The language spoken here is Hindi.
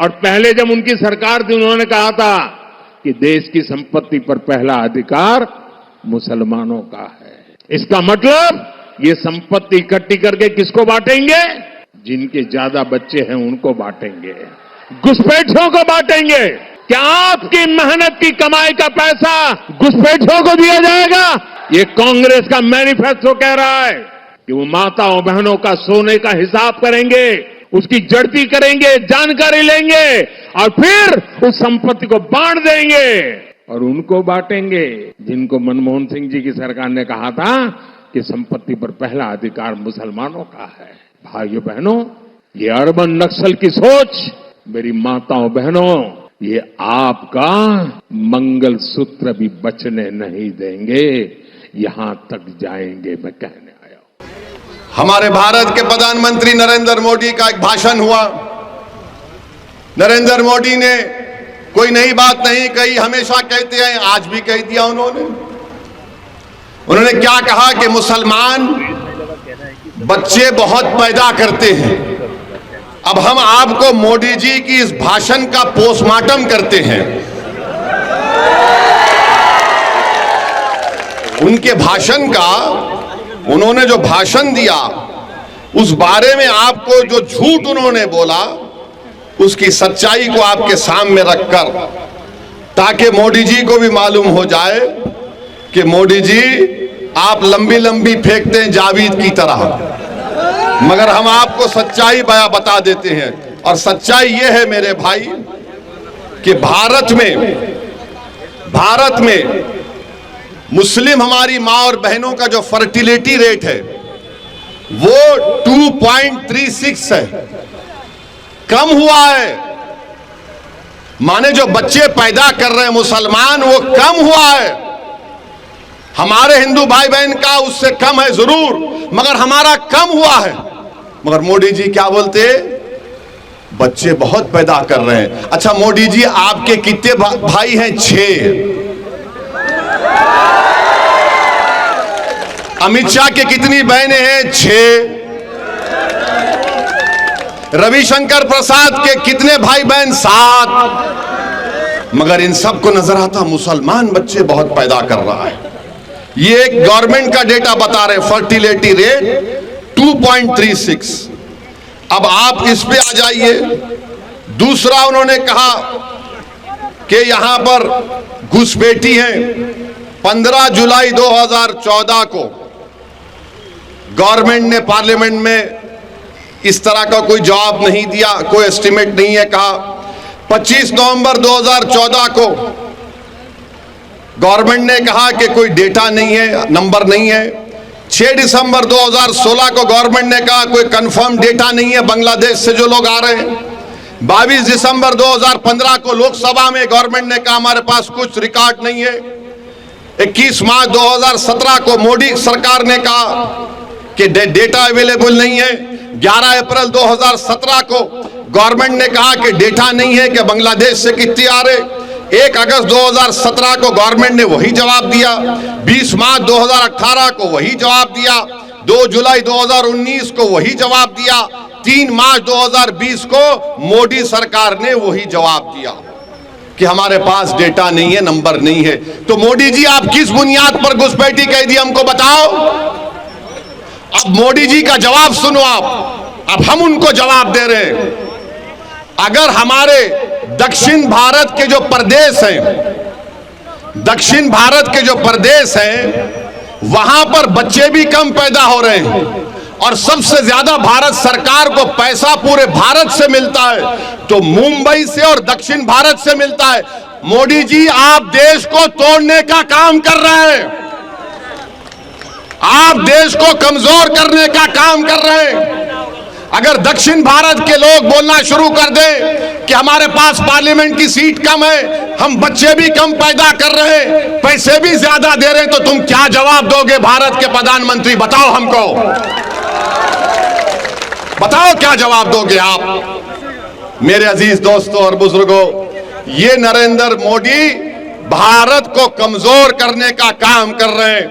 और पहले जब उनकी सरकार थी उन्होंने कहा था कि देश की संपत्ति पर पहला अधिकार मुसलमानों का है। इसका मतलब ये संपत्ति इकट्ठी करके किसको बांटेंगे? जिनके ज्यादा बच्चे हैं उनको बांटेंगे, घुसपैठियों को बांटेंगे। क्या आपकी मेहनत की कमाई का पैसा घुसपैठियों को दिया जाएगा? ये कांग्रेस का मैनिफेस्टो कह रहा है कि वो माताओं बहनों का सोने का हिसाब करेंगे, उसकी जड़ती करेंगे, जानकारी लेंगे और फिर उस संपत्ति को बांट देंगे और उनको बांटेंगे जिनको मनमोहन सिंह जी की सरकार ने कहा था कि संपत्ति पर पहला अधिकार मुसलमानों का है। भाइयों बहनों, ये अर्बन नक्सल की सोच, मेरी माताओं बहनों, ये आपका मंगलसूत्र भी बचने नहीं देंगे, यहां तक जाएंगे, मैं कहने आया हूं। हमारे भारत के प्रधानमंत्री नरेंद्र मोदी का एक भाषण हुआ। नरेंद्र मोदी ने कोई नई बात नहीं कही, हमेशा कहते हैं, आज भी कह दिया उन्होंने क्या कहा कि मुसलमान बच्चे बहुत पैदा करते हैं। अब हम आपको मोदी जी की इस भाषण का पोस्टमार्टम करते हैं। उनके भाषण का, उन्होंने जो भाषण दिया उस बारे में आपको जो झूठ उन्होंने बोला उसकी सच्चाई को आपके सामने रखकर, ताकि मोदी जी को भी मालूम हो जाए कि मोदी जी आप लंबी लंबी फेंकते हैं जावेद की तरह, मगर हम आपको सच्चाई बता देते हैं। और सच्चाई यह है मेरे भाई कि भारत में मुस्लिम हमारी मां और बहनों का जो फर्टिलिटी रेट है वो 2.36 है, कम हुआ है। माने जो बच्चे पैदा कर रहे हैं मुसलमान, वो कम हुआ है। हमारे हिंदू भाई बहन का उससे कम है जरूर, मगर हमारा कम हुआ है। मगर मोदी जी क्या बोलते? बच्चे बहुत पैदा कर रहे हैं। अच्छा मोदी जी, आपके कितने भाई हैं? 6। अमित शाह के कितनी बहनें हैं? 6। रविशंकर प्रसाद के कितने भाई बहन? 7। मगर इन सबको नजर आता मुसलमान बच्चे बहुत पैदा कर रहा है। ये एक गवर्नमेंट का डेटा बता रहे, फर्टिलिटी रेट 2.36। अब आप इस पे आ जाइए। दूसरा उन्होंने कहा कि यहां पर घुसपैठी है। 15 जुलाई 2014 को गवर्नमेंट ने पार्लियामेंट में इस तरह का कोई जवाब नहीं दिया, कोई एस्टिमेट नहीं है। कहा 25 नवंबर 2014 को गवर्नमेंट ने कहा कि कोई डेटा नहीं है, नंबर नहीं है। 6 दिसंबर 2016 को गवर्नमेंट ने कहा कोई कंफर्म डेटा नहीं है बांग्लादेश से जो लोग आ रहे हैं। 22 दिसंबर 2015 को लोकसभा में गवर्नमेंट ने कहा हमारे पास कुछ रिकॉर्ड नहीं है। 21 मार्च 2017 को मोदी सरकार ने कहा कि डेटा अवेलेबल नहीं है। 11 अप्रैल 2017 को गवर्नमेंट ने कहा कि डेटा नहीं है कि बांग्लादेश से कितने आ रहे। 1 अगस्त 2017 को गवर्नमेंट ने वही जवाब दिया। 20 मार्च 2018 को वही जवाब दिया। 2 जुलाई 2019 को वही जवाब दिया। 3 मार्च 2020 को मोदी सरकार ने वही जवाब दिया कि हमारे पास डेटा नहीं है, नंबर नहीं है। तो मोदी जी, आप किस बुनियाद पर घुसपैठी कह दी हमको बताओ। अब मोदी जी का जवाब सुनो आप। अब हम उनको जवाब दे रहे हैं। अगर हमारे दक्षिण भारत के जो प्रदेश हैं, वहां पर बच्चे भी कम पैदा हो रहे हैं और सबसे ज्यादा भारत सरकार को पैसा पूरे भारत से मिलता है तो मुंबई से और दक्षिण भारत से मिलता है। मोदी जी, आप देश को तोड़ने का काम कर रहे हैं, आप देश को कमजोर करने का काम कर रहे हैं। अगर दक्षिण भारत के लोग बोलना शुरू कर दें कि हमारे पास पार्लियामेंट की सीट कम है, हम बच्चे भी कम पैदा कर रहे हैं, पैसे भी ज्यादा दे रहे हैं, तो तुम क्या जवाब दोगे भारत के प्रधानमंत्री? बताओ हमको, बताओ क्या जवाब दोगे आप? मेरे अजीज दोस्तों और बुजुर्गों, ये नरेंद्र मोदी भारत को कमजोर करने का काम कर रहे हैं।